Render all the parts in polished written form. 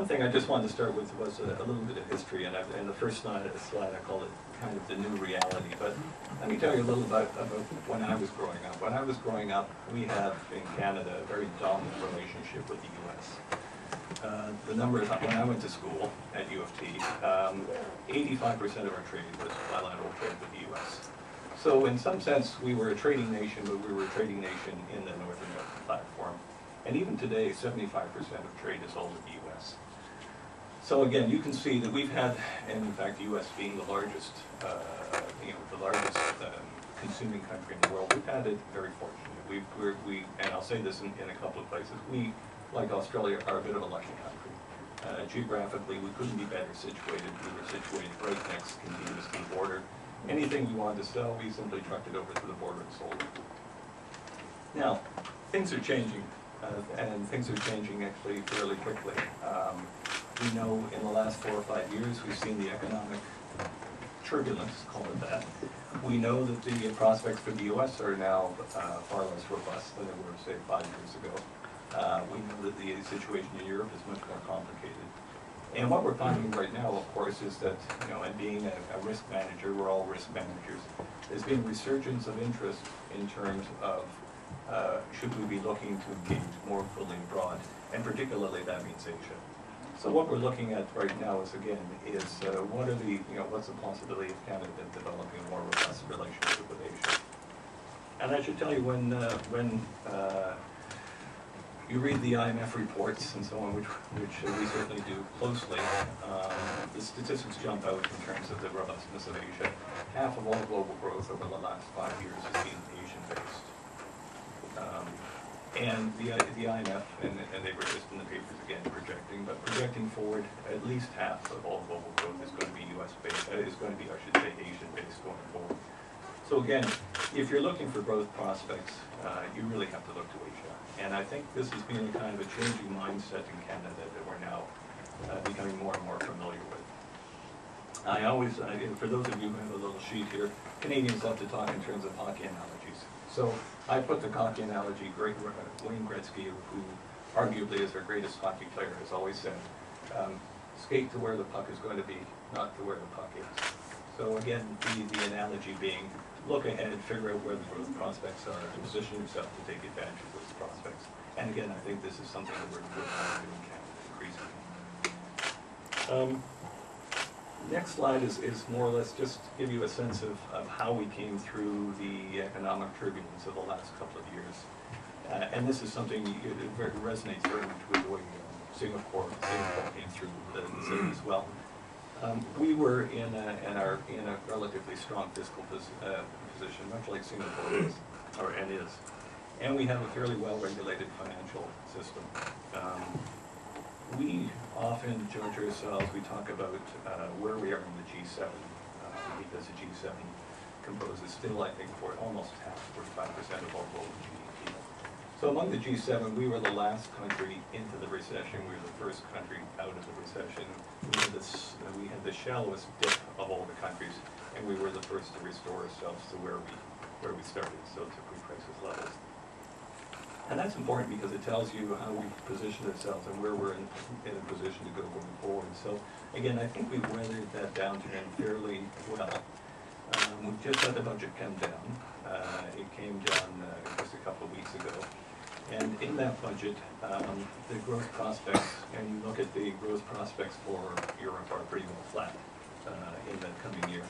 one thing I just wanted to start with was a little bit of history, and the first slide I call it kind of the new reality. But let me tell you a little about when I was growing up. When I was growing up, we had in Canada a very dominant relationship with the U.S. The numbers, when I went to school at U of T, 85% of our trade was bilateral trade with the U.S. So in some sense, we were a trading nation, but we were a trading nation in the North American platform. And even today, 75% of trade is all with the U.S. So again, you can see that we've had, and in fact, the U.S. being the largest, consuming country in the world, we've had it very fortunate. And I'll say this in a couple of places. We, like Australia, are a bit of a lucky country. Geographically, we couldn't be better situated. We were situated right next continuous to the border. Anything we wanted to sell, we simply trucked it over to the border and sold it. Now, things are changing. And things are changing actually fairly quickly. We know in the last 4 or 5 years we've seen the economic turbulence, call it that. We know that the prospects for the U.S. are now far less robust than they were, say, 5 years ago. We know that the situation in Europe is much more complicated. And what we're finding right now, of course, is that, and being a risk manager, we're all risk managers, there's been resurgence of interest in terms of should we be looking to engage more fully abroad, and particularly that means Asia. So what we're looking at right now is what's the possibility of Canada developing a more robust relationship with Asia? And I should tell you, when you read the IMF reports and so on, which we certainly do closely, the statistics jump out in terms of the robustness of Asia. Half of all global growth over the last 5 years has been Asian-based. And the IMF, and they were just in the papers again projecting forward, at least half of all global growth is going to be U.S.-based, I should say, Asian-based going forward. So again, if you're looking for growth prospects, you really have to look to Asia. And I think this has been a kind of a changing mindset in Canada that we're now becoming more and more familiar with. For those of you who have a little sheet here, Canadians love to talk in terms of hockey analogies. So I put the hockey analogy, Wayne Gretzky, who arguably is our greatest hockey player, has always said, skate to where the puck is going to be, not to where the puck is. So again, the analogy being, look ahead, figure out where the growth prospects are, and position yourself to take advantage of those prospects. And again, I think this is something that we're trying to do in Canada increasingly. Next slide is more or less just to give you a sense of how we came through the economic turbulence of the last couple of years. And this is something that resonates very much with the way Singapore came through the same as well. We were in a relatively strong fiscal position, much like Singapore is, and is. And we have a fairly well-regulated financial system. We often judge ourselves, we talk about where we are in the G7, because the G7 composes still, I think, for almost half, 45% of all global GDP. So among the G7, we were the last country into the recession. We were the first country out of the recession. We had the shallowest dip of all the countries, and we were the first to restore ourselves to where we started, so to pre-crisis levels. And that's important because it tells you how we position ourselves and where we're in a position to go going forward. So again, I think we've weathered that downturn fairly well. We've just had the budget come down. It came down just a couple of weeks ago. And in that budget, the growth prospects, and you look at the growth prospects for Europe, are pretty well flat in the coming year.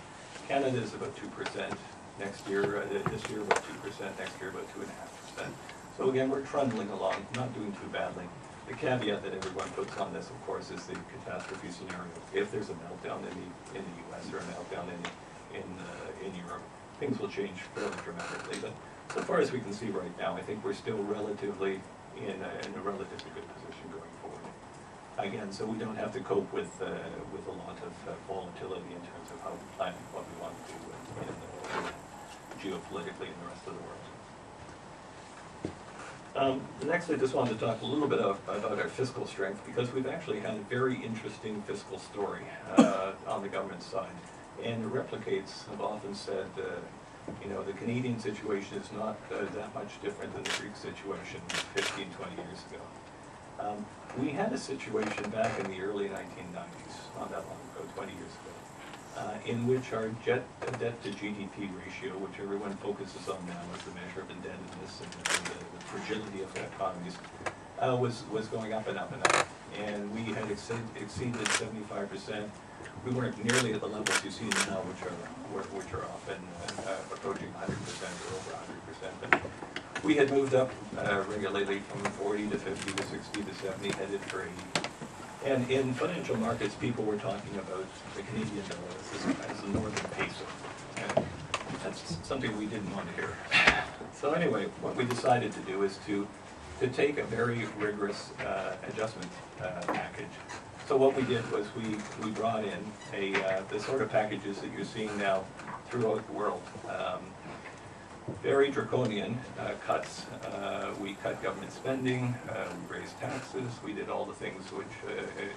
Canada is about 2% next year, this year about 2%, next year about 2.5%. So again, we're trundling along, not doing too badly. The caveat that everyone puts on this, of course, is the catastrophe scenario. If there's a meltdown in the U.S. or a meltdown in Europe, things will change fairly dramatically. But so far as we can see right now, I think we're still relatively in a relatively good position going forward. Again, so we don't have to cope with a lot of volatility in terms of how we plan what we want to do geopolitically in the rest of the world. Next, I just wanted to talk a little bit about our fiscal strength, because we've actually had a very interesting fiscal story on the government side. And it replicates, I've often said, the Canadian situation is not that much different than the Greek situation 15, 20 years ago. We had a situation back in the early 1990s, not that long ago, 20 years ago, in which our debt to GDP ratio, which everyone focuses on now as the measure of indebtedness and the fragility of the economies, was going up and up and up. And we had exceeded 75%. We weren't nearly at the levels you see now, which are often approaching 100% or over 100%. But we had moved up regularly from 40 to 50 to 60 to 70, headed for 80. And in financial markets, people were talking about the Canadian dollar as the northern peso. And that's something we didn't want to hear. So anyway, what we decided to do is to take a very rigorous adjustment package. So what we did was we brought in the sort of packages that you're seeing now throughout the world. Very draconian cuts. We cut government spending, we raised taxes, we did all the things which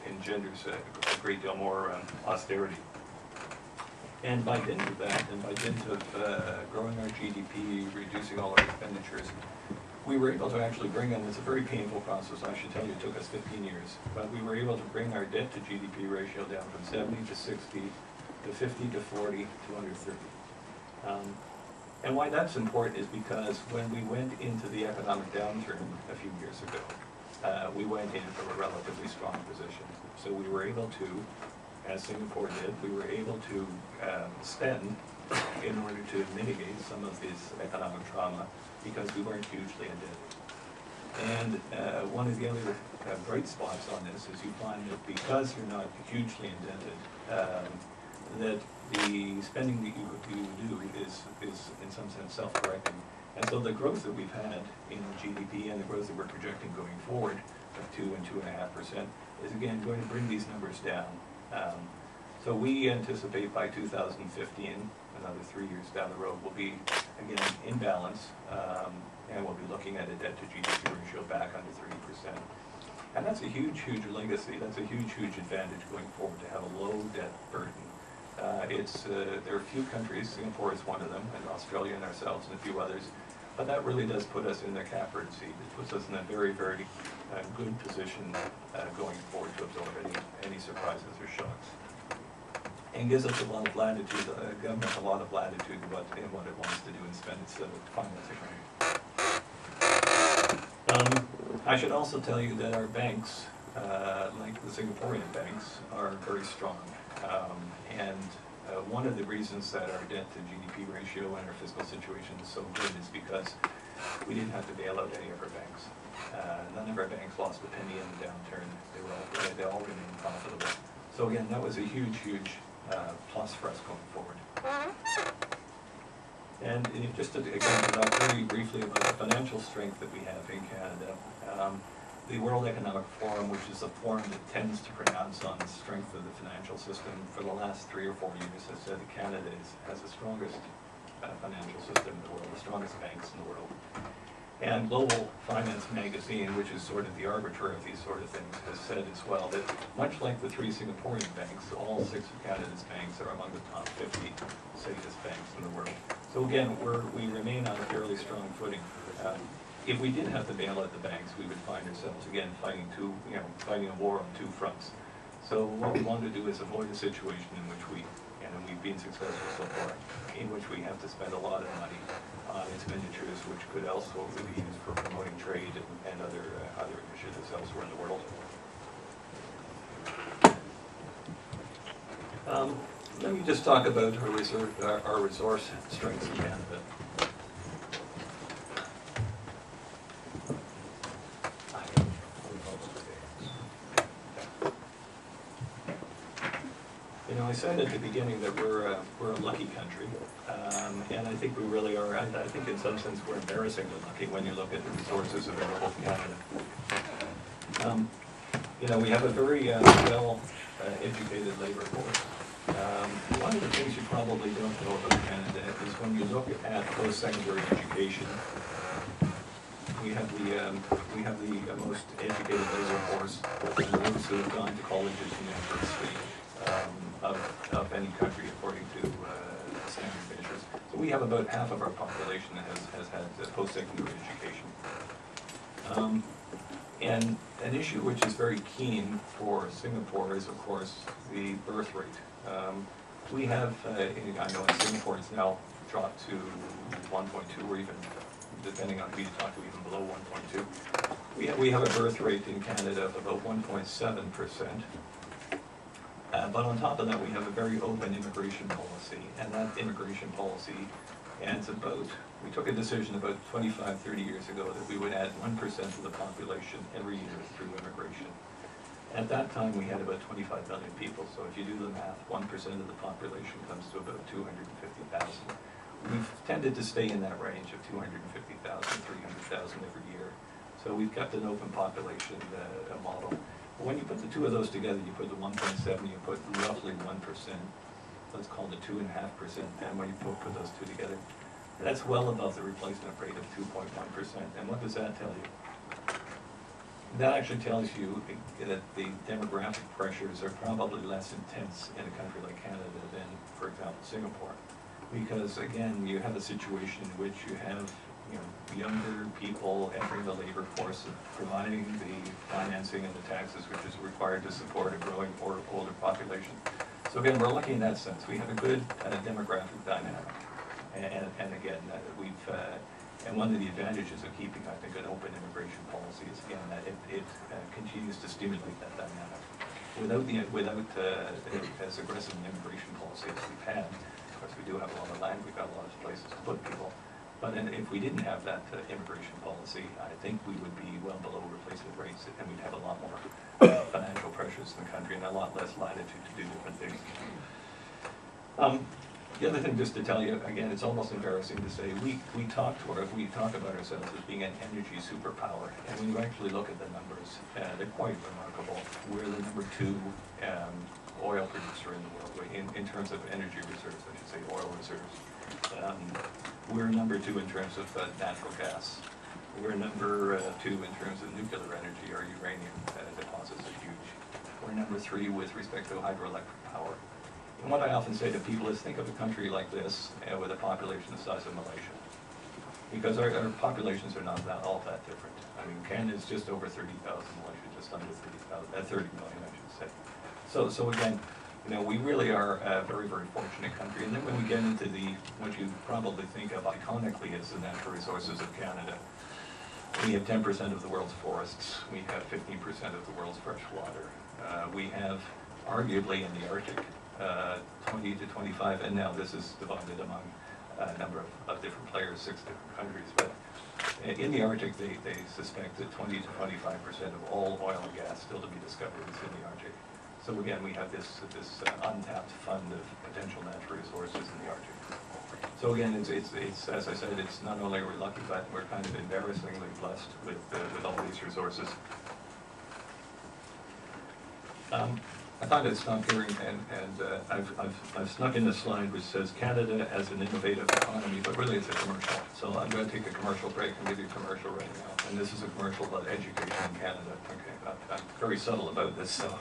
engenders a great deal more austerity. And by dint of that, and by dint of growing our GDP, reducing all our expenditures, we were able to actually bring in, it's a very painful process, I should tell you, it took us 15 years, but we were able to bring our debt to GDP ratio down from 70 to 60 to 50 to 40 to under 30. And why that's important is because when we went into the economic downturn a few years ago, we went in from a relatively strong position. So we were able to, as Singapore did, we were able to spend in order to mitigate some of this economic trauma because we weren't hugely indebted. And one of the other bright spots on this is you find that because you're not hugely indebted, that the spending that you do is in some sense self-correcting. And so the growth that we've had in GDP and the growth that we're projecting going forward of 2 and 2.5% is again going to bring these numbers down. So we anticipate by 2015, another 3 years down the road, we'll be again in balance, and we'll be looking at a debt to GDP ratio back under 30%. And that's a huge, huge legacy. That's a huge, huge advantage going forward to have a low debt burden. There are a few countries, Singapore is one of them, and Australia and ourselves and a few others, but that really does put us in the catbird seat. It puts us in a very, very good position going forward to absorb any surprises or shocks. And gives us a lot of latitude, government a lot of latitude in what it wants to do and spend its financing money. I should also tell you that our banks, like the Singaporean banks, are very strong. And one of the reasons that our debt to GDP ratio and our fiscal situation is so good is because we didn't have to bail out any of our banks. None of our banks lost a penny in the downturn. They all remained profitable. So again, that was a huge, huge plus for us going forward. And just to again talk very briefly about the financial strength that we have in Canada, the World Economic Forum, which is a forum that tends to pronounce on the strength of the financial system for the last 3 or 4 years, has said that Canada has the strongest financial system in the world, the strongest banks in the world. And Global Finance Magazine, which is sort of the arbiter of these sort of things, has said as well that much like the 3 Singaporean banks, all 6 of Canada's banks are among the top 50 safest banks in the world. So again, we remain on a fairly strong footing. If we did have to bail out the banks, we would find ourselves again fighting a war on 2 fronts. So what we want to do is avoid a situation in which we've been successful so far, in which we have to spend a lot of money on expenditures which could also be used for promoting trade and other initiatives elsewhere in the world. Let me just talk about our resource strengths in Canada. I said at the beginning that we're a lucky country, and I think we really are. And I think in some sense we're embarrassingly lucky when you look at the resources available to Canada. We have a very well-educated labor force. One of the things you probably don't know about Canada is when you look at post-secondary education, we have the most educated labor force, and those who have gone to colleges and university. Of any country, according to standard measures. So we have about half of our population that has had post-secondary education. And An issue which is very keen for Singapore is, of course, the birth rate. We have, I know in Singapore it's now dropped to 1.2, or even, depending on who you talk to, even below 1.2. We have a birth rate in Canada of about 1.7%. But on top of that, we have a very open immigration policy, and that immigration policy adds about, we took a decision about 25, 30 years ago that we would add 1% of the population every year through immigration. At that time, we had about 25 million people, so if you do the math, 1% of the population comes to about 250,000. We've tended to stay in that range of 250,000, 300,000 every year. So we've kept an open population model. When you put the two of those together, you put the 1.7, you put roughly 1%, let's call it 2.5%, and when you put those two together, that's well above the replacement rate of 2.1%. And what does that tell you? That actually tells you that the demographic pressures are probably less intense in a country like Canada than, for example, Singapore. Because again, you have a situation in which you have younger people entering the labor force, providing the financing and the taxes which is required to support a growing or older population. So again, we're lucky in that sense. We have a good demographic dynamic. And again, and one of the advantages of keeping, I think, an open immigration policy is, again, that it continues to stimulate that dynamic. Without as aggressive an immigration policy as we've had, of course, we do have a lot of land, we've got a lot of places to put people. But if we didn't have that immigration policy, I think we would be well below replacement rates, and we'd have a lot more financial pressures in the country and a lot less latitude to do different things. The other thing, just to tell you, again, it's almost embarrassing to say, we talk about ourselves as being an energy superpower, and when you actually look at the numbers, they're quite remarkable. We're the number 2 oil producer in the world, in terms of energy reserves, I should say, oil reserves. We're number 2 in terms of natural gas. We're number 2 in terms of nuclear energy. Our uranium deposits are huge. We're number 3 with respect to hydroelectric power. And what I often say to people is, think of a country like this with a population the size of Malaysia. Because our populations are not all that different. I mean, Canada's just over 30,000, Malaysia just under 30 million, I should say. So again, we really are a very, very fortunate country. And then when we get into what you probably think of iconically as the natural resources of Canada, we have 10% of the world's forests. We have 15% of the world's fresh water. We have, arguably in the Arctic, 20 to 25, and now this is divided among a number of different players, 6 different countries. But in the Arctic, they suspect that 20 to 25% of all oil and gas still to be discovered is in the Arctic. So again, we have this untapped fund of potential natural resources in the Arctic. So again, it's as I said, it's not only are we lucky, but we're kind of embarrassingly blessed with all these resources. I thought I'd stop here, and I've snuck in a slide which says Canada as an innovative economy, but really it's a commercial. So I'm going to take a commercial break and give you a commercial right now. And this is a commercial about education in Canada. Okay, I'm very subtle about this, so.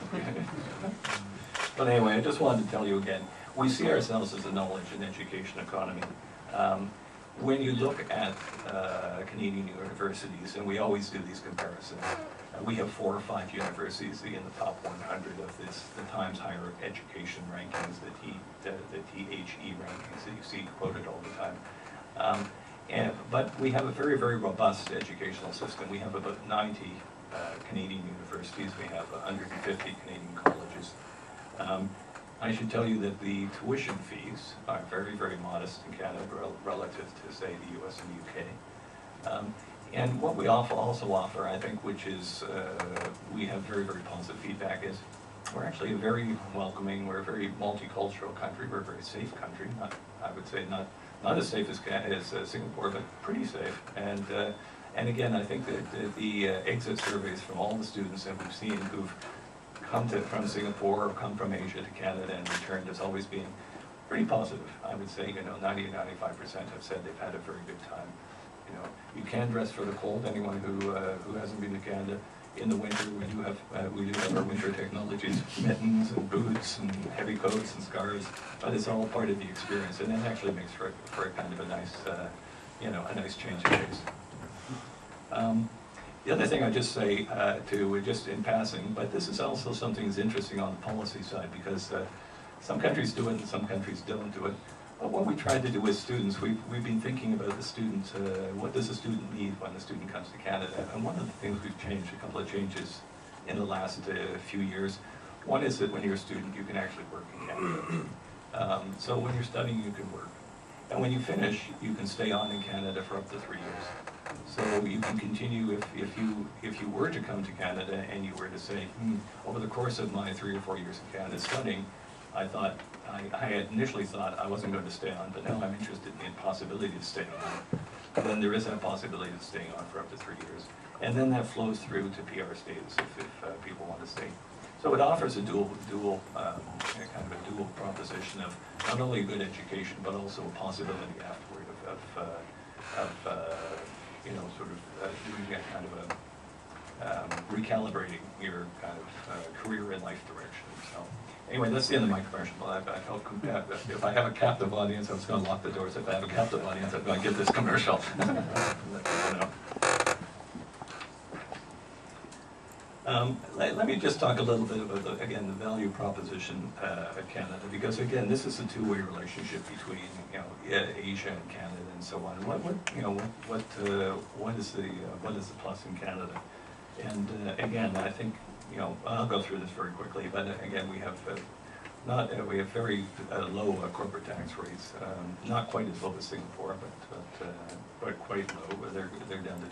But anyway, I just wanted to tell you again, we see ourselves as a knowledge and education economy. When you look at Canadian universities, and we always do these comparisons, we have 4 or 5 universities in the top 100 of the Times Higher Education rankings, the THE rankings that you see quoted all the time. But we have a very, very robust educational system. We have about 90 Canadian universities. We have 150 Canadian colleges. I should tell you that the tuition fees are very, very modest in Canada relative to, say, the US and the UK. And what we also offer, I think, which is, we have very, very positive feedback, is we're actually a very welcoming, we're a very multicultural country, we're a very safe country. I would say not as safe as Singapore, but pretty safe. And again, I think that the exit surveys from all the students that we've seen who've come from Singapore or come from Asia to Canada and returned has always been pretty positive. I would say, 90 to 95% have said they've had a very good time. You can dress for the cold. Anyone who hasn't been to Canada, in the winter we do have our winter technologies, mittens and boots and heavy coats and scarves, but it's all part of the experience, and it actually makes for a kind of a nice, a nice change of pace. The other thing I'd just say, just in passing, but this is also something that's interesting on the policy side, because some countries do it and some countries don't do it. But what we tried to do with students, we've been thinking about the student, what does a student need when the student comes to Canada? And one of the things we've changed, a couple of changes in the last few years. One is that when you're a student, you can actually work in Canada. So when you're studying, you can work. And when you finish, you can stay on in Canada for up to 3 years. So you can continue, if you were to come to Canada and you were to say, over the course of my 3 or 4 years in Canada studying, I had initially thought I wasn't going to stay on, but now I'm interested in the possibility of staying on. And then there is that possibility of staying on for up to 3 years. And then that flows through to PR status if people want to stay. So it offers a dual kind of a dual proposition of not only a good education, but also a possibility afterward of doing that kind of recalibrating your kind of career and life direction. So anyway, that's the end of my commercial. I felt if I have a captive audience, I was going to lock the doors. If I have a captive audience, I'm going to get this commercial. Let me just talk a little bit about, again, the value proposition of Canada, because again, this is a two-way relationship between Asia and Canada and so on. What is the plus in Canada? And again, I think I'll go through this very quickly, but again, we have very low corporate tax rates, not quite as low as Singapore, but quite low. They're down to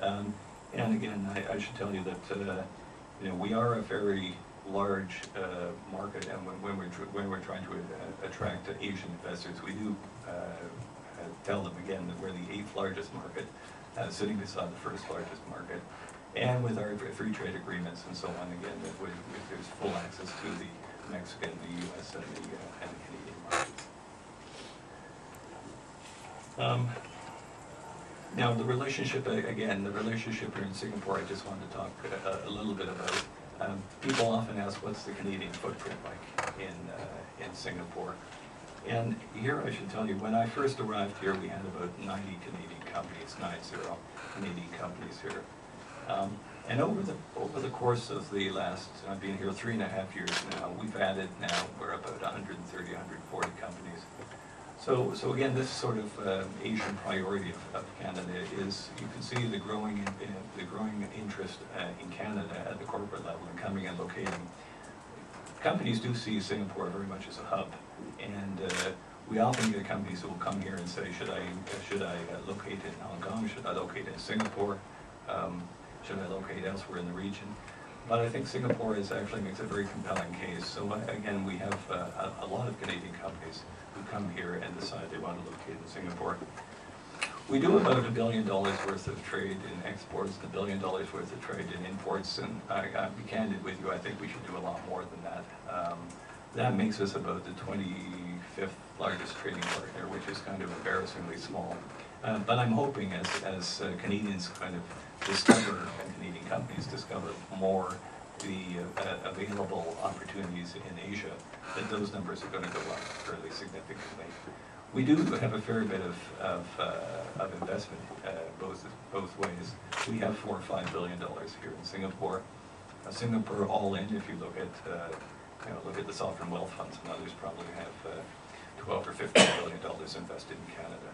25%. And again, I should tell you that we are a very large market, and when we're trying to attract Asian investors, we do tell them again that we're the 8th largest market, sitting beside the 1st largest market, and with our free trade agreements and so on. Again, that there's full access to the Mexican, the U.S., and the Canadian markets. Now, the relationship, again, the relationship here in Singapore, I just wanted to talk a little bit about. People often ask, what's the Canadian footprint like in Singapore? And here I should tell you, when I first arrived here, we had about 90 Canadian companies, 90 Canadian companies here. And over the course of the last, I've been here 3.5 years now, we've added now, we're about 130, 140 companies. So again, this sort of Asian priority of Canada is, you can see the growing interest in Canada at the corporate level and coming and locating. Companies do see Singapore very much as a hub, and we often get companies who will come here and say, should I locate in Hong Kong? Should I locate in Singapore? Should I locate elsewhere in the region? But I think Singapore actually makes a very compelling case. So again, we have a lot of Canadian companies who come here and decide they want to locate in Singapore. We do about $1 billion worth of trade in exports, $1 billion worth of trade in imports, and I'll be candid with you, I think we should do a lot more than that. That makes us about the 25th largest trading partner, which is kind of embarrassingly small. But I'm hoping as Canadians kind of discover, and Canadian companies discover more the available opportunities in Asia, that those numbers are going to go up fairly significantly. We do have a fair bit of investment both ways. We have $4 or $5 billion here in Singapore. Singapore all in, if you look at the sovereign wealth funds and others, probably have $12 or $15 billion invested in Canada.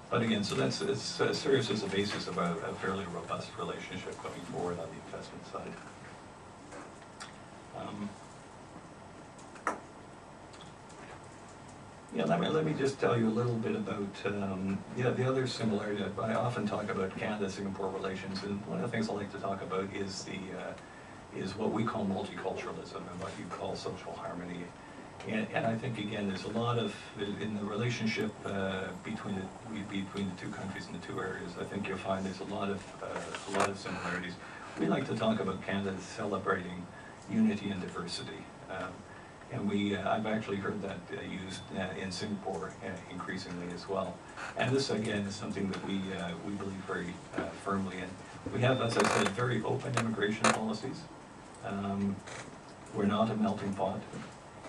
But again, so that serves as a basis of a fairly robust relationship going forward on the investment side. Let me just tell you a little bit about the other similarity. I often talk about Canada-Singapore relations, and one of the things I like to talk about is what we call multiculturalism and what you call social harmony. And I think again, there's a lot of in the relationship between the two countries and the two areas. I think you'll find there's a lot of similarities. We like to talk about Canada celebrating unity and diversity. And I've actually heard that used in Singapore increasingly as well. And this again is something that we believe very firmly in. We have, as I said, very open immigration policies. We're not a melting pot.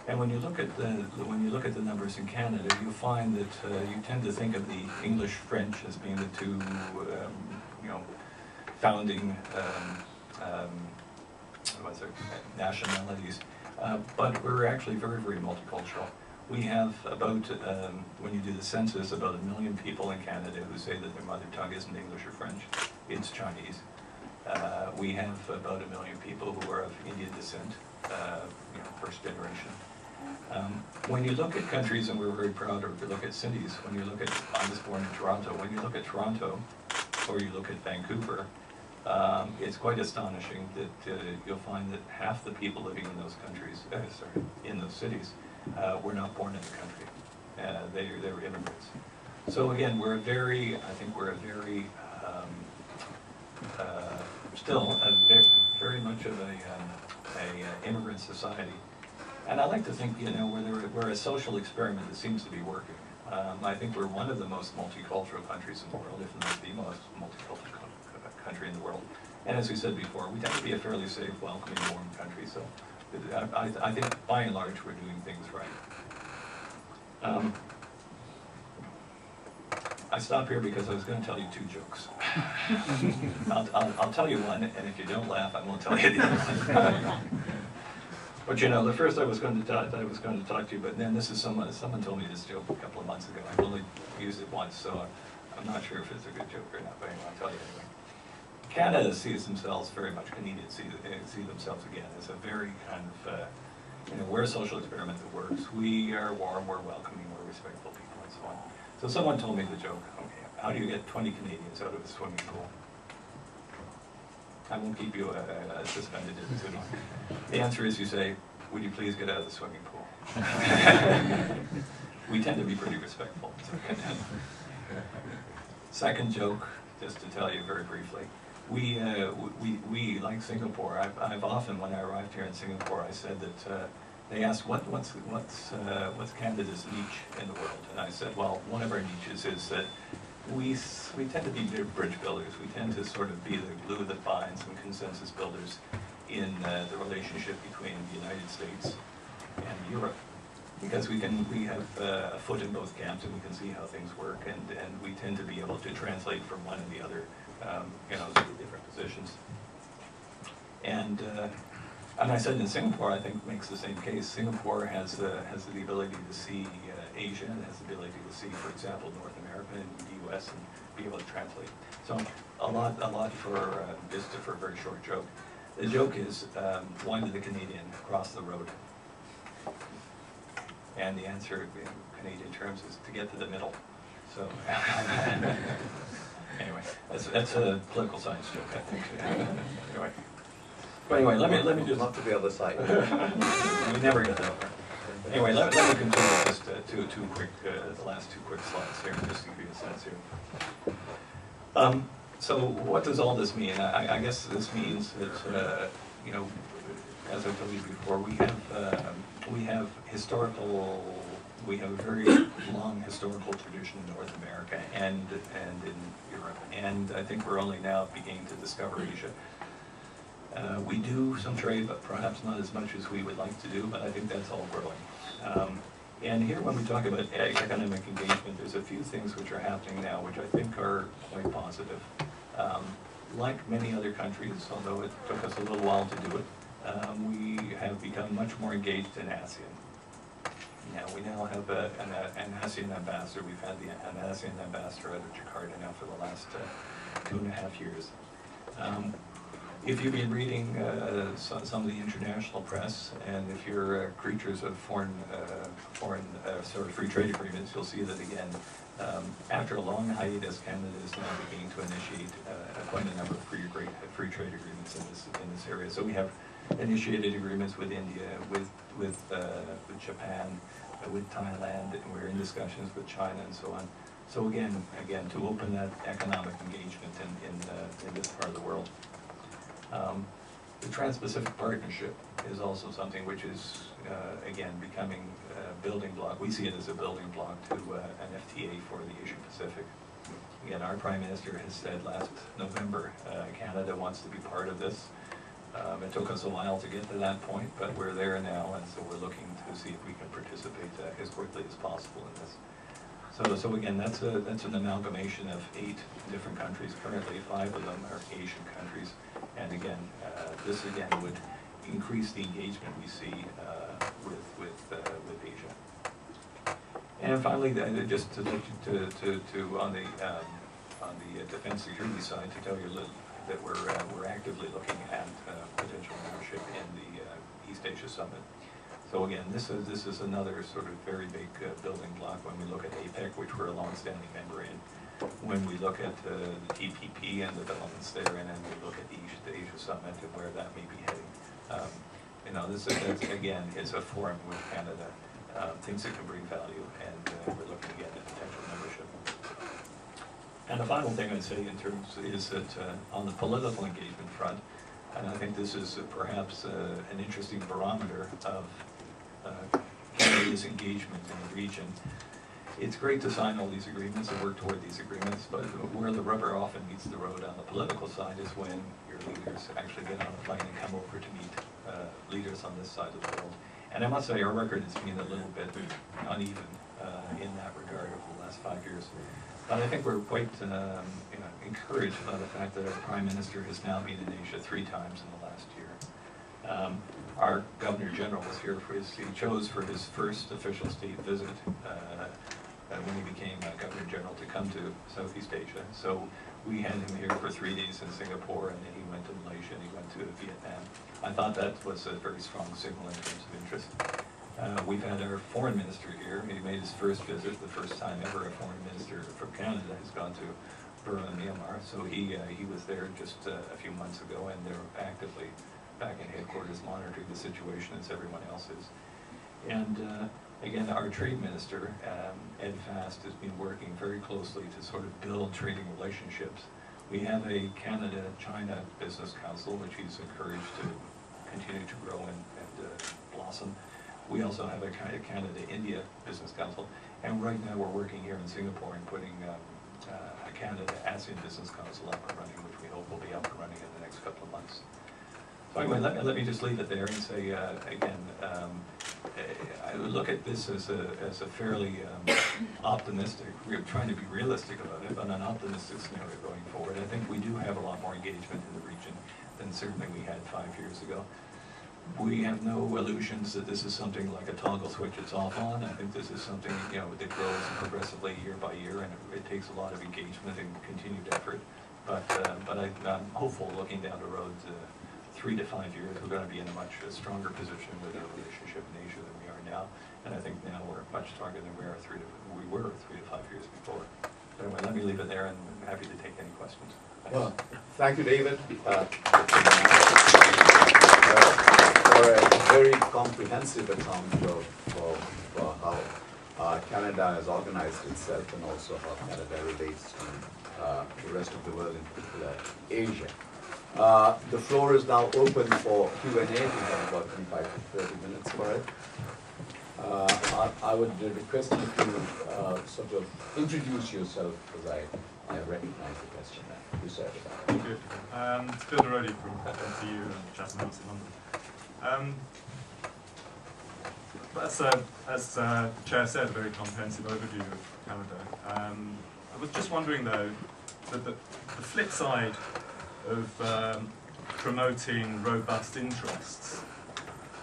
And when you look at the numbers in Canada, you find that you tend to think of the English-French as being the two founding nationalities, but we're actually very, very multicultural. We have about, when you do the census, about 1 million people in Canada who say that their mother tongue isn't English or French, it's Chinese. We have about 1 million people who are of Indian descent, first generation. When you look at countries, and we're very proud, or if you look at cities, when you look at, I was born in Toronto, when you look at Toronto, or you look at Vancouver, it's quite astonishing that you'll find that half the people living in those countries, in those cities, were not born in the country. They were immigrants. So again, we're a very, I think we're a very, still very much of a immigrant society. And I like to think, we're a social experiment that seems to be working. I think we're one of the most multicultural countries in the world, if not the most multicultural country in the world. And as we said before, we tend to be a fairly safe, welcoming, warm country. So I think by and large we're doing things right. I stop here because I was going to tell you 2 jokes. I'll tell you one, and if you don't laugh, I won't tell you the other one. But the first I was going to talk to you, but then this is someone told me this joke a couple of months ago. I've only used it once, so I'm not sure if it's a good joke or not, but anyway, I'll tell you anyway. Canada sees themselves very much, Canadians see themselves again as a very kind of, we're a social experiment that works. We are warm, we're welcoming, we're respectful people, and so on. So someone told me the joke, okay, how do you get 20 Canadians out of a swimming pool? I won't keep you suspended too long. The answer is you say, would you please get out of the swimming pool? We tend to be pretty respectful. Second joke, just to tell you very briefly. We like Singapore. I've often, when I arrived here in Singapore, I said that they asked what's Canada's niche in the world, and I said, well, one of our niches is that we tend to be bridge builders. We tend to sort of be the glue that binds and consensus builders in the relationship between the United States and Europe, because we have a foot in both camps and we can see how things work, and we tend to be able to translate from one and the other, different positions. And I said in Singapore, I think makes the same case. Singapore has the ability to see Asia, and has the ability to see, for example, North America and the U.S. and be able to translate. So a lot for just for a very short joke. The joke is, why did the Canadian cross the road? And the answer in Canadian terms is to get to the middle. So anyway, that's a political science joke, I think. Anyway. But anyway, let me just... Love to be on the side. We never get that far. Anyway, let me continue just two quick, the last 2 quick slides here, just to give you a sense here. So what does all this mean? I guess this means that, as I told you before, we have a very long historical tradition in North America and in Europe, and I think we're only now beginning to discover Asia. We do some trade, but perhaps not as much as we would like to do, but I think that's all growing. And here when we talk about economic engagement, there's a few things which are happening now which I think are quite positive. Like many other countries, although it took us a little while to do it, we have become much more engaged in ASEAN. We now have an ASEAN ambassador. We've had an ASEAN ambassador out of Jakarta now for the last 2.5 years. If you've been reading some of the international press, and if you're creatures of free trade agreements, you'll see that again, after a long hiatus, Canada is now beginning to initiate quite a number of free trade agreements in this area. So we have initiated agreements with India, with Japan, with Thailand, and we're in discussions with China and so on. So again, to open that economic engagement in this part of the world. The Trans-Pacific Partnership is also something which is, again, becoming a building block. We see it as a building block to an FTA for the Asia Pacific. Again, our Prime Minister has said last November, Canada wants to be part of this. It took us a while to get to that point, but we're there now, and so we're looking to see if we can participate as quickly as possible in this. So again, that's an amalgamation of 8 different countries. Currently, 5 of them are Asian countries, and again, this again would increase the engagement we see with Asia. And finally, just to on the defense security side, to tell you a little that we're actively looking at potential membership in the East Asia Summit. So again, this is another sort of very big building block when we look at APEC, which we're a long-standing member in. When we look at the TPP and the developments there, and then we look at the Asia Summit and where that may be heading. You know, this again is a forum where Canada thinks it can bring value, and we're looking again at potential membership. And the final thing I'd say in terms is that on the political engagement front, and I think this is perhaps an interesting barometer of Canada's engagement in the region. It's great to sign all these agreements and work toward these agreements, but where the rubber often meets the road on the political side is when your leaders actually get on a plane and come over to meet leaders on this side of the world. And I must say our record has been a little bit uneven in that regard over the last 5 years. But I think we're quite encouraged by the fact that our Prime Minister has now been in Asia 3 times in the last year. Our Governor General was here for he chose for his first official state visit when he became Governor General to come to Southeast Asia. So we had him here for 3 days in Singapore, and then he went to Malaysia and he went to Vietnam. I thought that was a very strong signal in terms of interest. We've had our foreign minister here. He made his first visit, the first time ever a foreign minister from Canada has gone to Burma, Myanmar. So he was there just a few months ago, and they're actively back in headquarters monitoring the situation as everyone else is. And again, our trade minister, Ed Fast, has been working very closely to sort of build trading relationships. We have a Canada-China Business Council, which he's encouraged to continue to grow and blossom. We also have a kind of Canada-India Business Council, and right now we're working here in Singapore and putting a Canada-ASEAN Business Council up and running, which we hope will be up and running in the next couple of months. So anyway, let me just leave it there and say, again, I would look at this as a fairly optimistic, we're trying to be realistic about it, but an optimistic scenario going forward. I think we do have a lot more engagement in the region than certainly we had 5 years ago. We have no illusions that this is something like a toggle switch it's off on. I think this is something that grows progressively year by year, and it takes a lot of engagement and continued effort. But I'm hopeful looking down the road 3 to 5 years, we're going to be in a much stronger position with our relationship in Asia than we are now. And I think now we're much stronger than we were 3 to 5 years before. So anyway, let me leave it there, and I'm happy to take any questions. Thanks. Well, thank you, David, for a very comprehensive account of how Canada has organized itself, and also how Canada relates to the rest of the world, in particular Asia. The floor is now open for Q&A. We have about 25 to 30 minutes for it. I would request you to sort of introduce yourself, because I recognize the question now. You said it. Good. It's Bill Derody from NTU and Chatham House in London. As the Chair said, a very comprehensive overview of Canada. I was just wondering, though, that the flip side of promoting robust interests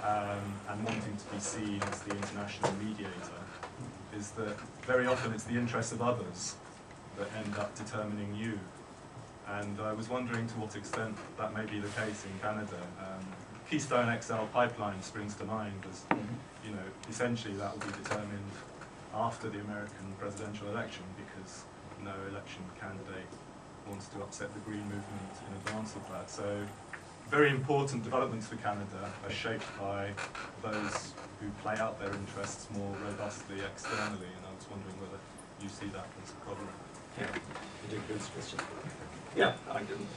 and wanting to be seen as the international mediator is that very often it's the interests of others that end up determining you. And I was wondering to what extent that may be the case in Canada. Keystone XL pipeline springs to mind as, essentially that will be determined after the American presidential election, because no election candidate wants to upset the Green movement in advance of that. So very important developments for Canada are shaped by those who play out their interests more robustly externally, and I was wondering whether you see that as a problem. Yeah, question. Yeah,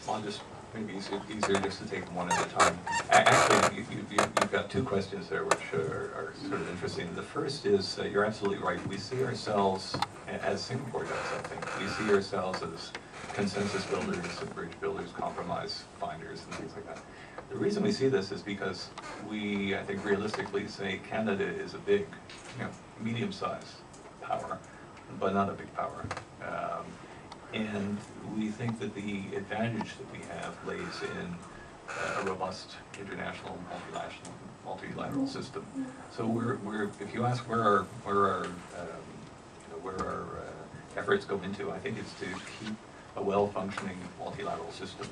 I'll just maybe easier just to take them one at a time. Actually, you've got 2 questions there which are sort of interesting. The first is, you're absolutely right. We see ourselves, as Singapore does, I think, we see ourselves as consensus builders and bridge builders, compromise finders, and things like that. The reason we see this is because we, I think, realistically say Canada is a big, medium-sized power, not a big power. And we think that the advantage that we have lays in a robust international multilateral system. So if you ask where our efforts go into, I think it's to keep a well-functioning multilateral system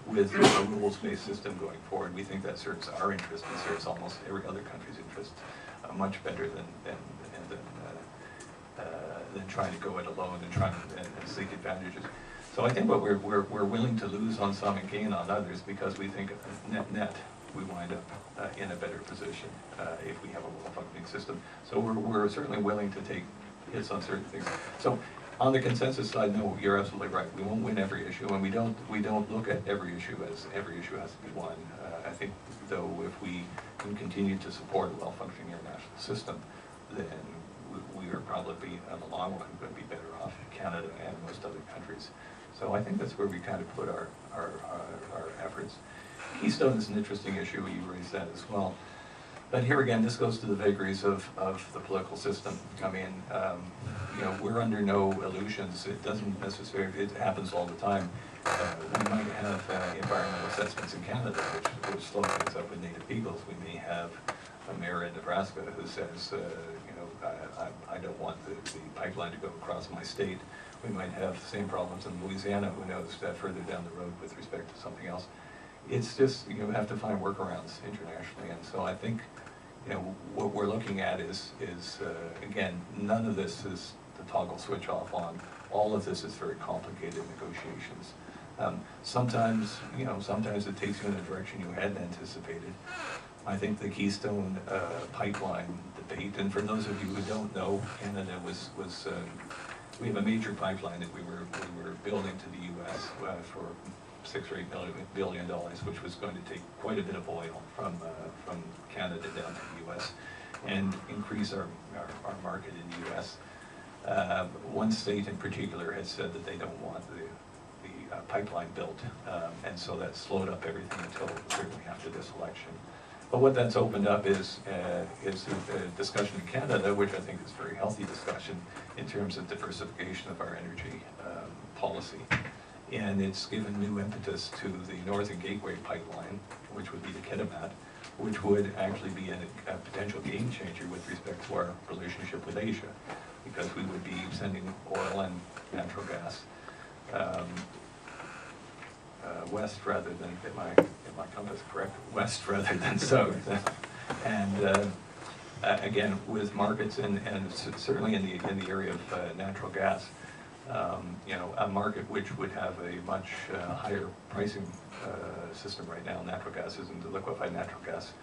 with a rules-based system going forward. We think that serves our interest and serves almost every other country's interest much better than trying to go it alone and trying and seek advantages. So I think what we're willing to lose on some and gain on others, because we think net we wind up in a better position if we have a well-functioning system. So we're certainly willing to take hits on certain things. So on the consensus side, no, you're absolutely right. We won't win every issue, and we don't look at every issue as every issue has to be won. I think, though, if we can continue to support a well-functioning international system, then we are probably, in the long run, going to be better off in Canada and most other countries. So I think that's where we kind of put our efforts. Keystone is an interesting issue. You raised that as well. But here again, this goes to the vagaries of the political system. I mean, we're under no illusions. It doesn't necessarily, it happens all the time. We might have environmental assessments in Canada which slow things up with Native peoples. We may have a mayor in Nebraska who says, I don't want the pipeline to go across my state. We might have the same problems in Louisiana, who knows, further down the road with respect to something else. It's just, you have to find workarounds internationally, and so I think, what we're looking at is again, none of this is the toggle switch off on. All of this is very complicated negotiations. Sometimes it takes you in a direction you hadn't anticipated. I think the Keystone pipeline debate, and for those of you who don't know, Canada was we have a major pipeline that we were building to the U.S. For $6 or $8 billion, which was going to take quite a bit of oil from Canada down to the U.S. and increase our market in the U.S. One state in particular has said that they don't want the pipeline built, and so that slowed up everything until certainly after this election. But what that's opened up is a discussion in Canada, which I think is a very healthy discussion in terms of diversification of our energy policy. And it's given new impetus to the Northern Gateway pipeline, which would be the Cannabis, which would actually be a potential game changer with respect to our relationship with Asia, because we would be sending oil and natural gas west rather than, am my compass correct? West rather than south. And again, with markets and certainly in the area of natural gas, a market which would have a much higher pricing system right now. Natural gas isn't the liquefied natural gas.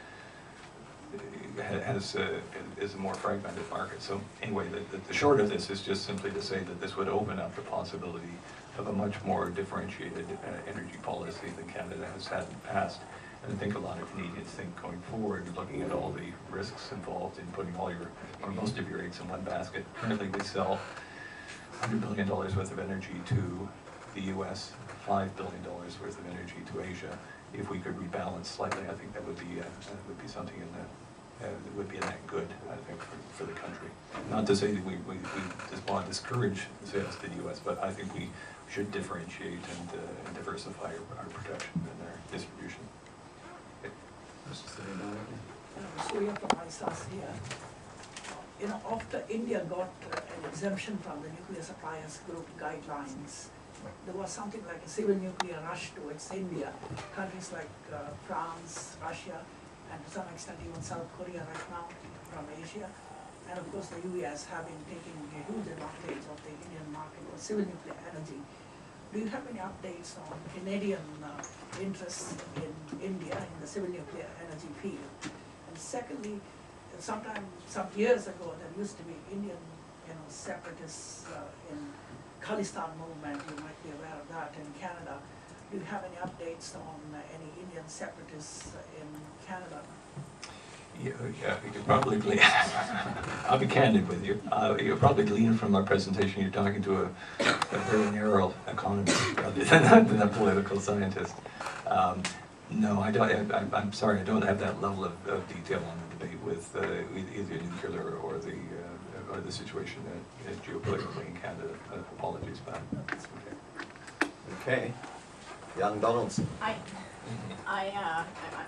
Is a more fragmented market. So anyway, the short of this is just simply to say that this would open up the possibility of a much more differentiated energy policy than Canada has had in the past. And I think a lot of Canadians think going forward, looking at all the risks involved in putting all your, or most of your eggs in one basket. Currently we sell $100 billion worth of energy to the U.S., $5 billion worth of energy to Asia. If we could rebalance slightly, I think that would be something that would be a net good, I think, for the country. Not to say that we just want to discourage sales to the U.S., but I think we should differentiate and diversify our production and our distribution. So you're from ISAS here. After India got an exemption from the Nuclear Suppliers Group guidelines, there was something like a civil nuclear rush towards India. Countries like France, Russia, and to some extent even South Korea right now from Asia. And of course the US have been taking a huge advantage of the Indian market for civil nuclear energy. Do you have any updates on Canadian interests in India in the civil nuclear energy field? And secondly, some years ago there used to be Indian separatists in Khalistan movement, you might be aware of that in Canada. Do you have any updates on any Indian separatists in Canada? Yeah, you could probably glean. I'll be candid with you. You'll probably glean from our presentation you're talking to a very narrow economist rather than a political scientist. No, I don't. I'm sorry, I don't have that level of detail on the debate with either nuclear or the situation geopolitically in Canada. Apologies, but that's okay. Okay. Young Donaldson. I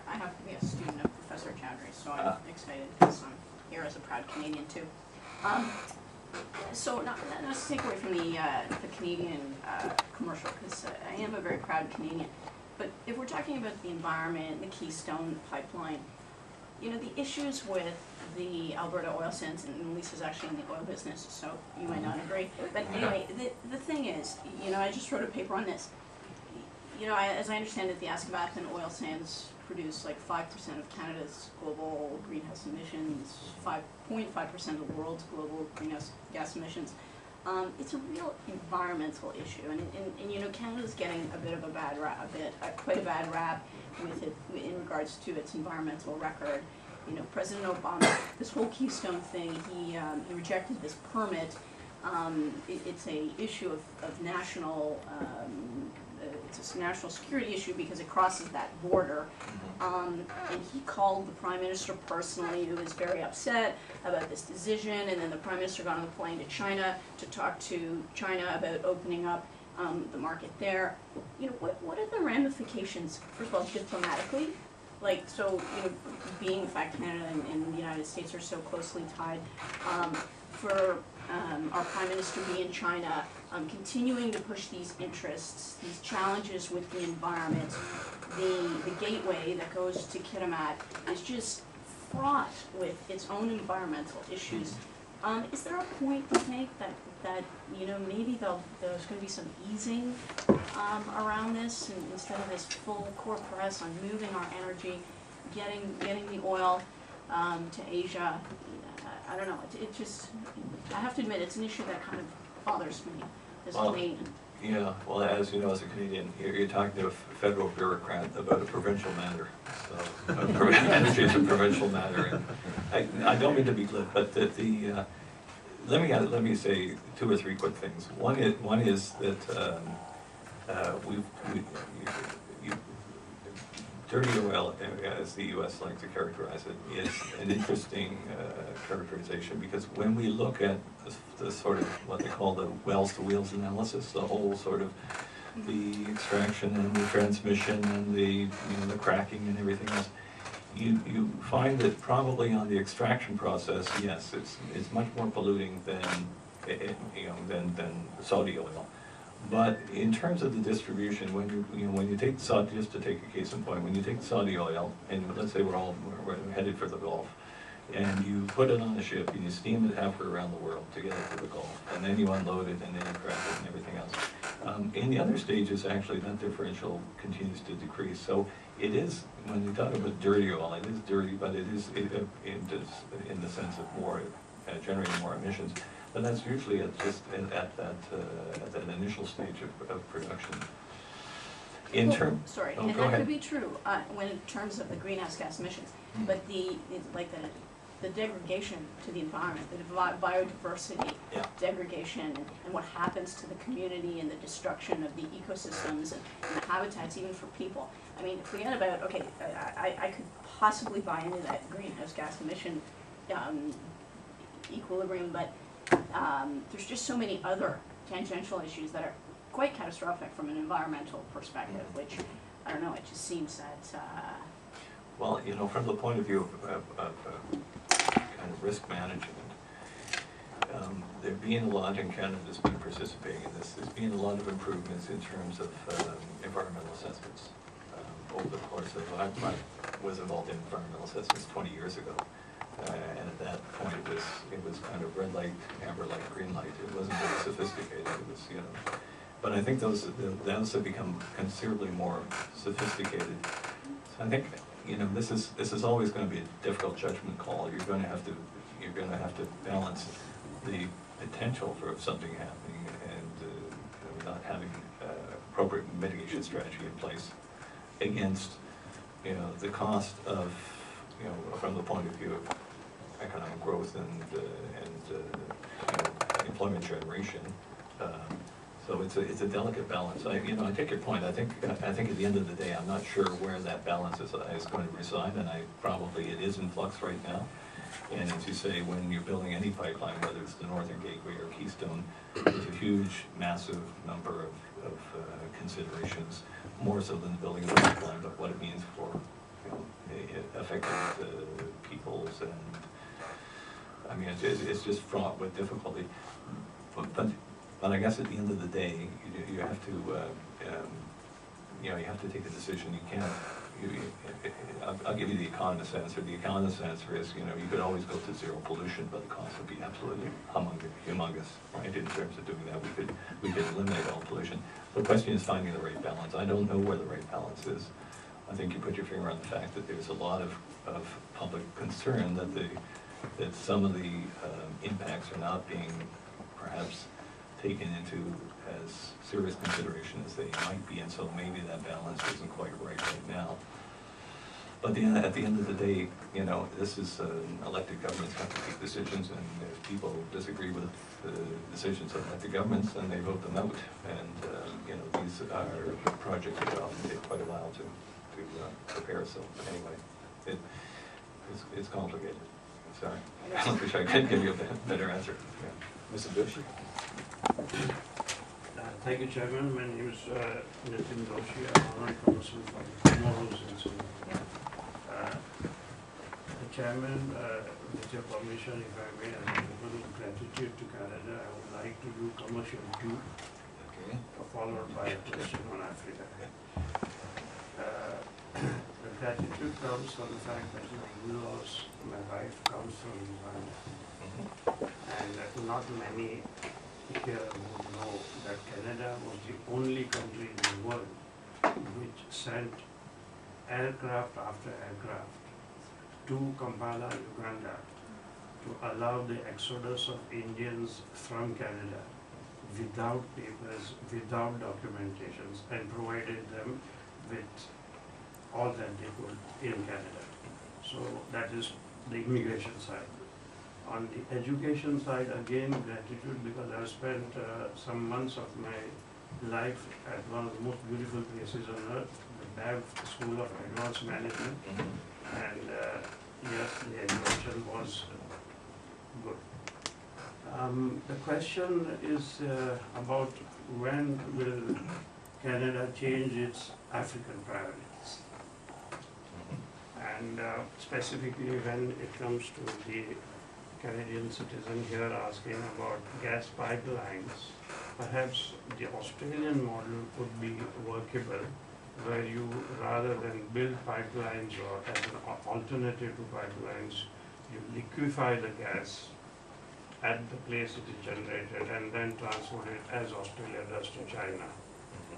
have to be a student of Professor Chowdhury, so I'm excited because I'm here as a proud Canadian too. So not to take away from the Canadian commercial, because I am a very proud Canadian. But if we're talking about the environment, the Keystone Pipeline, you know, the issues with the Alberta oil sands, and Lisa's actually in the oil business, so you might not agree. But anyway, the thing is, you know, I just wrote a paper on this. You know, as I understand it, the Athabascan oil sands produce like 5% of Canada's global greenhouse emissions, 5.5% of the world's global greenhouse gas emissions. It's a real environmental issue, and you know, Canada's getting a bit of a bad rap, quite a bad rap with it in regards to its environmental record. You know, President Obama, this whole Keystone thing, he rejected this permit. It's a issue of national. It's a national security issue because it crosses that border. And he called the Prime Minister personally, who was very upset about this decision, and then the Prime Minister got on the plane to China to talk to China about opening up the market there. You know, what are the ramifications, first of all, diplomatically? Like, so, you know, being the fact Canada and the United States are so closely tied, for our Prime Minister to be in China, continuing to push these interests, these challenges with the environment, the gateway that goes to Kitimat is just fraught with its own environmental issues. Is there a point to think that you know, maybe there's going to be some easing around this, and instead of this full core press on moving our energy, getting the oil to Asia? I don't know. It just, I have to admit, it's an issue that kind of bothers me as a Canadian. Yeah, well, as you know, as a Canadian, you're talking to a federal bureaucrat about a provincial matter. So, energy is a provincial matter. And I don't mean to be glib, but let me say two or three quick things. One is that dirty oil, as the U.S. likes to characterize it, is an interesting characterization, because when we look at the sort of what they call the wells-to-wheels analysis, the whole sort of the extraction and the transmission and the cracking and everything else, you find that probably on the extraction process, yes, it's much more polluting than Saudi oil. But in terms of the distribution, when you take Saudi, just to take a case in point, when you take Saudi oil, and let's say we're headed for the Gulf, and you put it on a ship and you steam it halfway around the world to get it to the Gulf, and then you unload it and then you crack it and everything else. In the other stages, actually, that differential continues to decrease. So it is, when you talk about dirty oil, it is dirty, but it is in the sense of more generating more emissions. But that's usually at that initial stage of production. Sorry, oh, and go that ahead. could be true when in terms of the greenhouse gas emissions, but the degradation to the environment, the biodiversity degradation, and what happens to the community, and the destruction of the ecosystems and the habitats, even for people. I mean, forget about, okay, I could possibly buy into that greenhouse gas emission equilibrium, but there's just so many other tangential issues that are quite catastrophic from an environmental perspective, which, I don't know, it just seems that... Well, you know, from the point of view of kind of risk management, there being a lot in Canada that's been participating in this. There's been a lot of improvements in terms of environmental assessments over the course of, I was involved in environmental assessments 20 years ago. And at that point, it was kind of red light, amber light, green light. It wasn't very sophisticated. It was, you know, but I think those have become considerably more sophisticated. So I think, you know, this is always going to be a difficult judgment call. You're going to have to balance the potential for something happening and not having appropriate mitigation strategy in place against, you know, the cost of, you know, from the point of view of economic growth and employment generation. So it's a delicate balance. I take your point. I think at the end of the day, I'm not sure where that balance is going to reside, and probably it is in flux right now. And as you say, when you're building any pipeline, whether it's the Northern Gateway or Keystone, there's a huge, massive number of considerations, more so than building the pipeline, but what it means for affected peoples, and I mean it's just fraught with difficulty. But I guess at the end of the day, you have to you have to take a decision. You can't. I'll give you the economist answer. The economist answer is, you could always go to zero pollution, but the cost would be absolutely humongous, right? In terms of doing that, we could eliminate all pollution. The question is finding the right balance. I don't know where the right balance is. I think you put your finger on the fact that there's a lot of public concern that some of the impacts are not being perhaps taken into as serious consideration as they might be, and so maybe that balance isn't quite right now. But at the end of the day, this is elected governments have to make decisions, and if people disagree with the decisions of elected governments, then they vote them out. And these are projects that often take quite a while to prepare. So anyway, it's complicated. Sorry, I wish I could give you a better answer. Yeah. Mr. Doshi? Thank you, Chairman. My name is Nitin Doshi. I'm honorary counsel for Tomorrow's Incident. Chairman, with your permission, if I may, as a token of gratitude to Canada, I would like to do commercial 2, followed by a question on Africa. The gratitude comes from the fact that my wife comes from Uganda, and not many here would know that Canada was the only country in the world which sent aircraft after aircraft to Kampala, Uganda, to allow the exodus of Indians from Canada without papers, without documentations, and provided them with all that they could in Canada. So that is the immigration side. On the education side, again, gratitude, because I've spent some months of my life at one of the most beautiful places on earth, the BAV School of Advanced Management, and yes, the education was good. The question is about when will Canada change its African priorities? And specifically when it comes to the Canadian citizen here asking about gas pipelines, perhaps the Australian model could be workable, where you, rather than build pipelines or as an alternative to pipelines, you liquefy the gas at the place it is generated and then transport it as Australia does to China,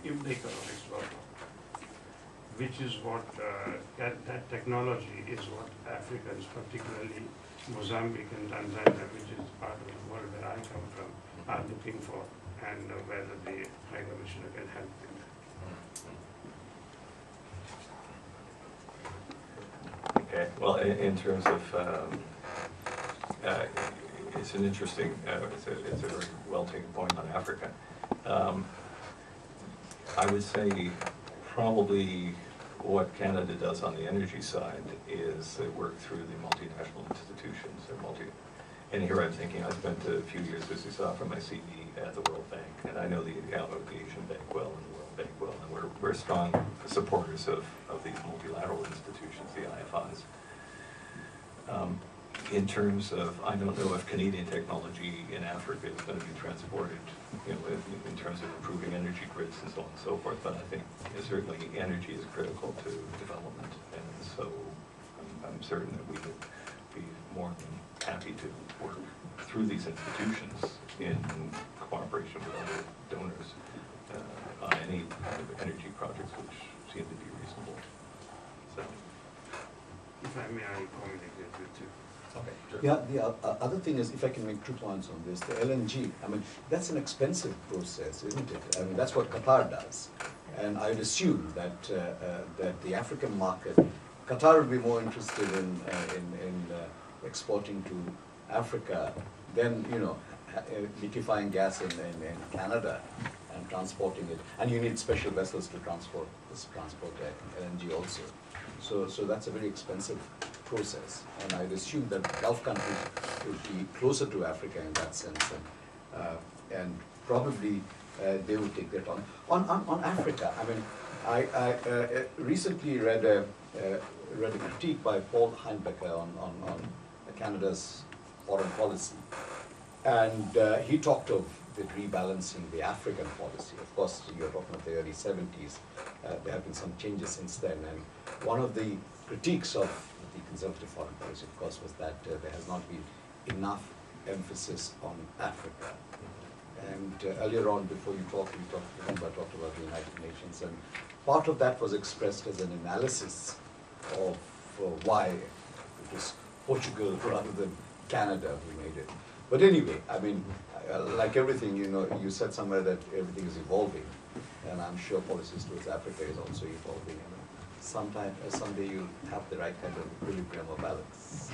if the economics work out. Which is what, that technology is what Africans, particularly Mozambique and Tanzania, which is part of the world where I come from, are looking for, and whether the High Commissioner can help with that. Okay. Well, in terms of, it's an interesting, it's a very well-taken point on Africa. I would say probably what Canada does on the energy side is they work through the multinational institutions. And here I'm thinking, I spent a few years, as you saw from my CV, at the World Bank, and I know the Asian Bank well and the World Bank well, and we're strong supporters of these multilateral institutions, the IFIs. In terms of, I don't know if Canadian technology in Africa is going to be transported, in terms of improving energy grids and so on and so forth, but I think certainly energy is critical to development, and so I'm certain that we would be more than happy to work through these institutions in cooperation with other donors on any kind of energy projects which seem to be reasonable. So, If I may, I'll communicate with you. okay, sure. Yeah, the other thing is, if I can make 2 points on this, the LNG, I mean, that's an expensive process, isn't it? I mean, that's what Qatar does. And I'd assume that that the African market, Qatar would be more interested in exporting to Africa than, liquefying gas in Canada and transporting it. And you need special vessels to transport LNG also. So that's a very expensive process. And I'd assume that Gulf countries would be closer to Africa in that sense, and probably they would take that on. On Africa, I mean, I recently read a critique by Paul Heinbecker on Canada's foreign policy, and he talked of the rebalancing the African policy. Of course, you're talking about the early 70s. There have been some changes since then, and one of the critiques of the conservative foreign policy, of course, was that there has not been enough emphasis on Africa. And earlier on, before you talked about the United Nations, and part of that was expressed as an analysis of why it was Portugal rather than Canada who made it. But anyway, I mean, like everything, you know, you said somewhere that everything is evolving, and I'm sure policies towards Africa is also evolving. And someday you'll have the right kind of equilibrium or balance.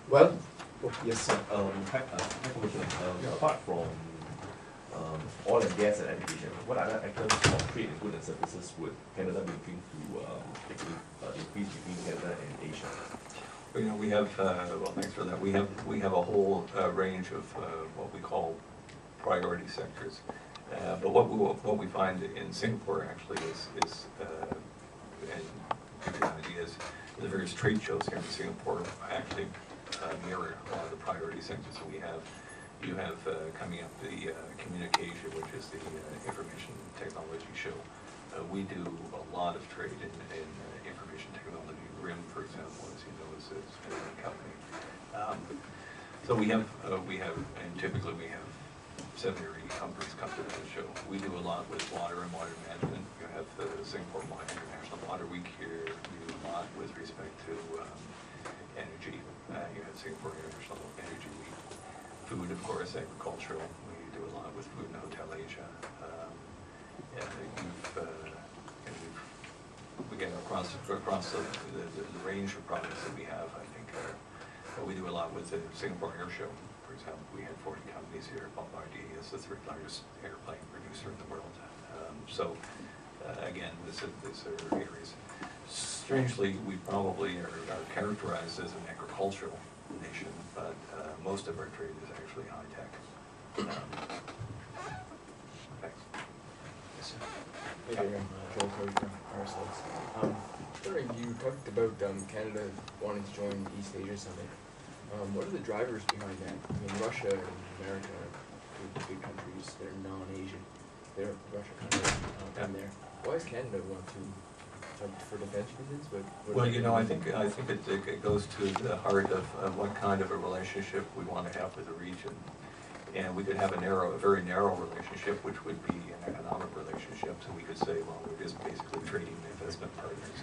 Well, yes, sir. Apart from oil and gas and education, what other actors of trade in goods and services would Canada be looking to increase between Canada and Asia? Well, you know, we have, well, thanks for that. We have a whole range of what we call priority sectors. But what we find in Singapore actually is and ideas, the various trade shows here in Singapore actually mirror a lot of the priority sectors that we have. You have coming up the communication, which is the information technology show. We do a lot of trade in information technology. RIM, for example, as you know, is a company. So we have, and typically we have 7 or 8 companies come to the show. We do a lot with water and water management. You have the Singapore International Water Week here. We do a lot with respect to energy. You have Singapore International Energy Week. Food, of course, agricultural. We do a lot with food and hotel Asia. We get across the range of products that we have, I think. We do a lot with the Singapore Air Show. For example, we had 40 companies here. Bombardier is the 3rd largest airplane producer in the world. Again, these are areas. Strangely, we probably are characterized as an agricultural nation, but most of our trade is actually high tech. Thanks. Yes, sir. Hey there, I'm Joel Cody from ISAS. You talked about Canada wanting to join the East Asia Summit. What are the drivers behind that? I mean, Russia and America are two big countries. They're non-Asian. They're Russia kind of in there. Why does Canada want to? For defense reasons, but well, you know, I think it goes to the heart of what kind of a relationship we want to have with the region, and we could have a very narrow relationship, which would be an economic relationship. So we could say, well, we're just basically trading investment partners.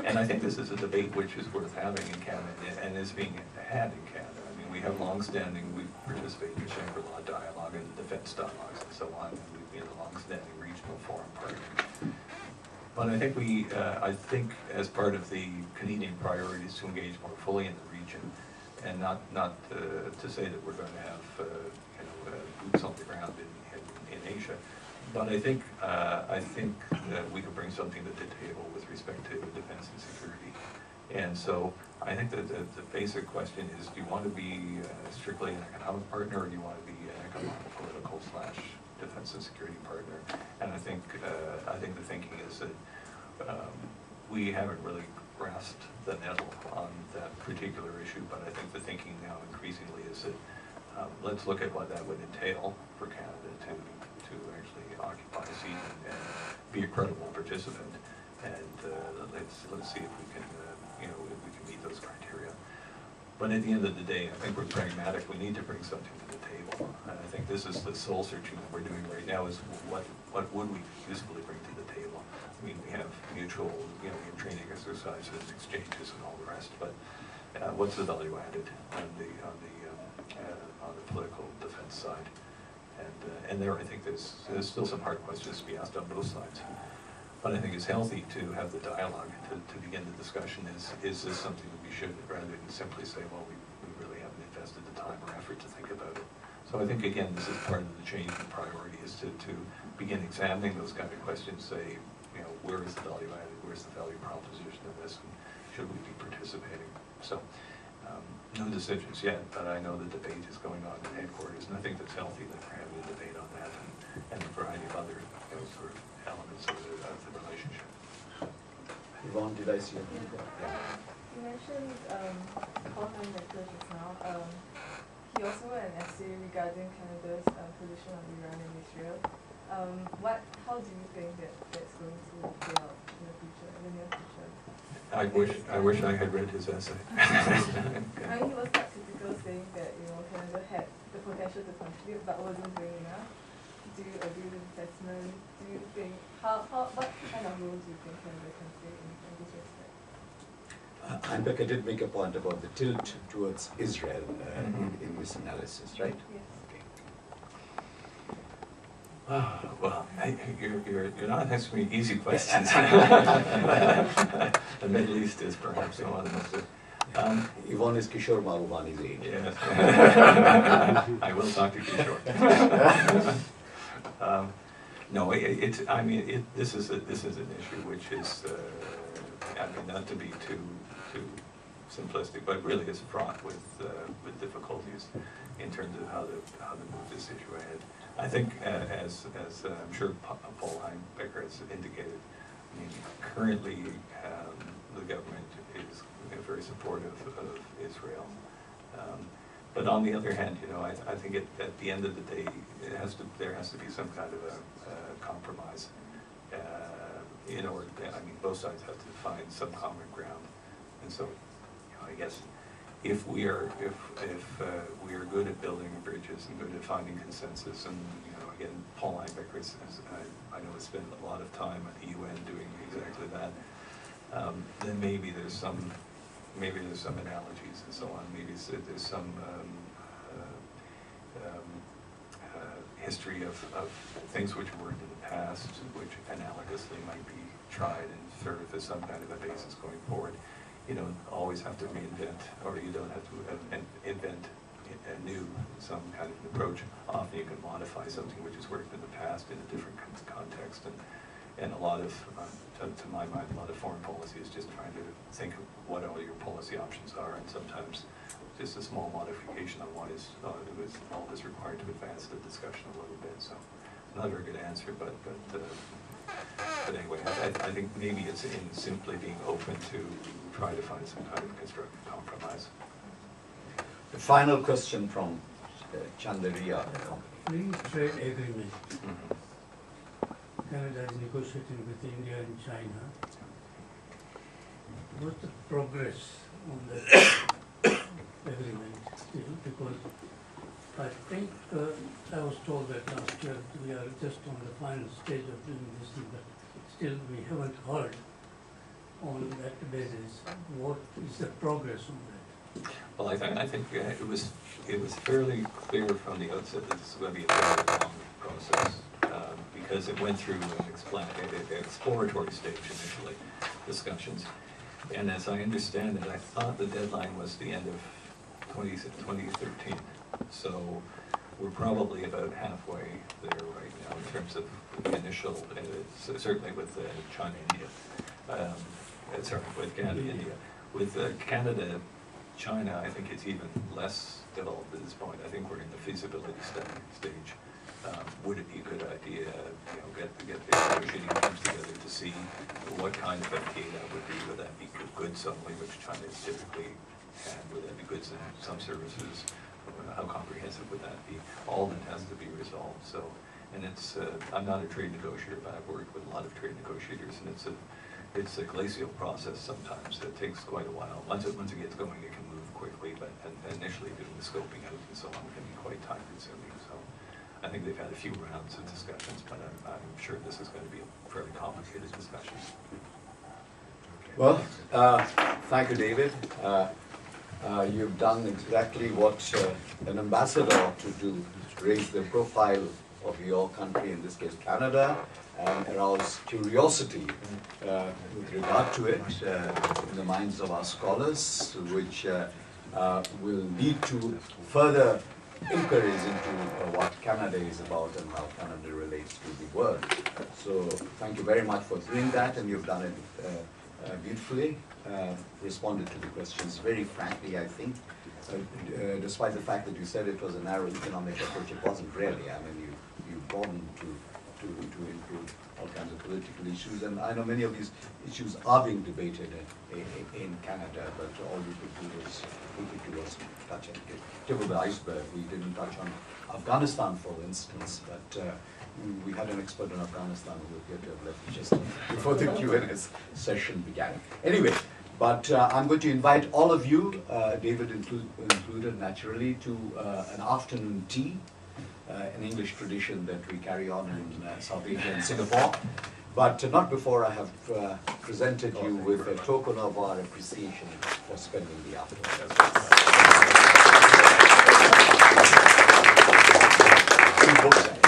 And I think this is a debate which is worth having in Canada and is being had in Canada. I mean, we have long-standing, we participate in the Shangri-La dialogue and the defense dialogues and so on, and we've been a long-standing regional forum partner. But I think as part of the Canadian priorities to engage more fully in the region, and not to say that we're going to have boots on the ground in Asia, but I think that we could bring something to the table with respect to defense and security. And so I think that the basic question is: do you want to be strictly an economic partner, or do you want to be an economic, political / defense and security partner? And I think the thinking is that we haven't really grasped the nettle on that particular issue, but I think the thinking now increasingly is that let's look at what that would entail for Canada to actually occupy a seat and be a credible participant, and let's see if we can if we can meet those criteria. But at the end of the day, I think we're pragmatic. We need to bring something to the table, and I think this is the soul searching that we're doing right now: is what would we usefully bring to the table? I mean, we have mutual, we have training exercises, exchanges, and all the rest. But what's the value added on the political defense side? And there, I think there's still some hard questions to be asked on both sides. But I think it's healthy to have the dialogue to begin the discussion. Is this something that we should, rather than simply say, well, we really haven't invested the time or effort to think about it? So I think, again, this is part of the change in priority, is to begin examining those kind of questions, say, where is the value added, where's the value proposition of this, and should we be participating? So, no decisions yet, but I know the debate is going on at headquarters, and I think that's healthy that we're having a debate on that and a variety of other sort of elements of the relationship. Yvonne, did I see you? You mentioned Paul-Hein Becker just now. He also wrote an essay regarding Canada's position on Iran and Israel. How do you think that's going to play out in the future, in the near future? I wish I had read his essay. I mean, he was quite critical, saying that Canada had the potential to contribute but wasn't doing enough. Do you agree with the assessment? Do you think what kind of role do you think Canada can play in this respect? Becker did make a point about the tilt towards Israel in this analysis, right? Yes. Well, you're not asking me easy questions. The Middle East is perhaps one of the most. Yvonne is Kishore Mahbubani's age. Yes. I will talk to Kishore. No, this is an issue which is, not to be too simplistic, but really is fraught with difficulties in terms of how to move this issue ahead. I think, as I'm sure Paul-Hein Becker has indicated, currently the government is very supportive of Israel. But on the other hand, I think at the end of the day, there has to be some kind of a compromise. In order, both sides have to find some common ground, and so, I guess if we are good at building bridges and good at finding consensus, and again, Paul-Hein Becker I know has spent a lot of time at the UN doing exactly that. Then maybe there's some analogies and so on. Maybe there's some history of things which worked in the past, which analogously might be tried and serve as some kind of a basis going forward. You don't always have to reinvent, or you don't have to invent anew some kind of an approach. Often you can modify something which has worked in the past in a different context, and a lot of, to my mind, a lot of foreign policy is just trying to think of what all your policy options are, and sometimes just a small modification on one is all that's required to advance the discussion a little bit. So, not a very good answer, but anyway, I think maybe it's in simply being open to try to find some kind of constructive compromise. The final question from Chandaria Company. Free trade agreement. Canada is negotiating with India and China. What's the progress on the agreement still? Because I think I was told that last year we are just on the final stage of doing this, but still we haven't heard on that basis. What is the progress on that? Well, I think it was fairly clear from the outset that this is going to be a very long process, because it went through an exploratory stage initially, discussions. And as I understand it, I thought the deadline was the end of 2013. So we're probably about halfway there right now in terms of the initial, certainly with China, India. With Canada, India. With Canada, China, I think it's even less developed at this point. I think we're in the feasibility study stage. Would it be a good idea, get the negotiating teams together to see what kind of FTA that would be? Would that be goods only, which China is typically, and would that be goods and some services? How comprehensive would that be? All that has to be resolved. So, and it's I'm not a trade negotiator, but I've worked with a lot of trade negotiators, and it's a glacial process sometimes. It takes quite a while. Once it gets going, it can move quickly, but initially doing the scoping out and so on can be quite time consuming. So I think they've had a few rounds of discussions, but I'm sure this is going to be a fairly complicated discussion. Well, thank you, David. You've done exactly what an ambassador ought to do, raise the profile of your country, in this case Canada, and arouse curiosity with regard to it in the minds of our scholars, which will lead to further inquiries into what Canada is about and how Canada relates to the world. So thank you very much for doing that, and you've done it beautifully, responded to the questions very frankly, I think. Despite the fact that you said it was a narrow economic approach, it wasn't really. I mean, you broadened to include all kinds of political issues, and I know many of these issues are being debated in Canada, but all we could do was touch on the tip of the iceberg. We didn't touch on Afghanistan, for instance, but we had an expert in Afghanistan who appeared to have left just before the Q&A session began. Anyway, but I'm going to invite all of you, David included naturally, to an afternoon tea, an English tradition that we carry on in South Asia and Singapore. But not before I have presented you with a token of our appreciation for spending the afternoon. Two books,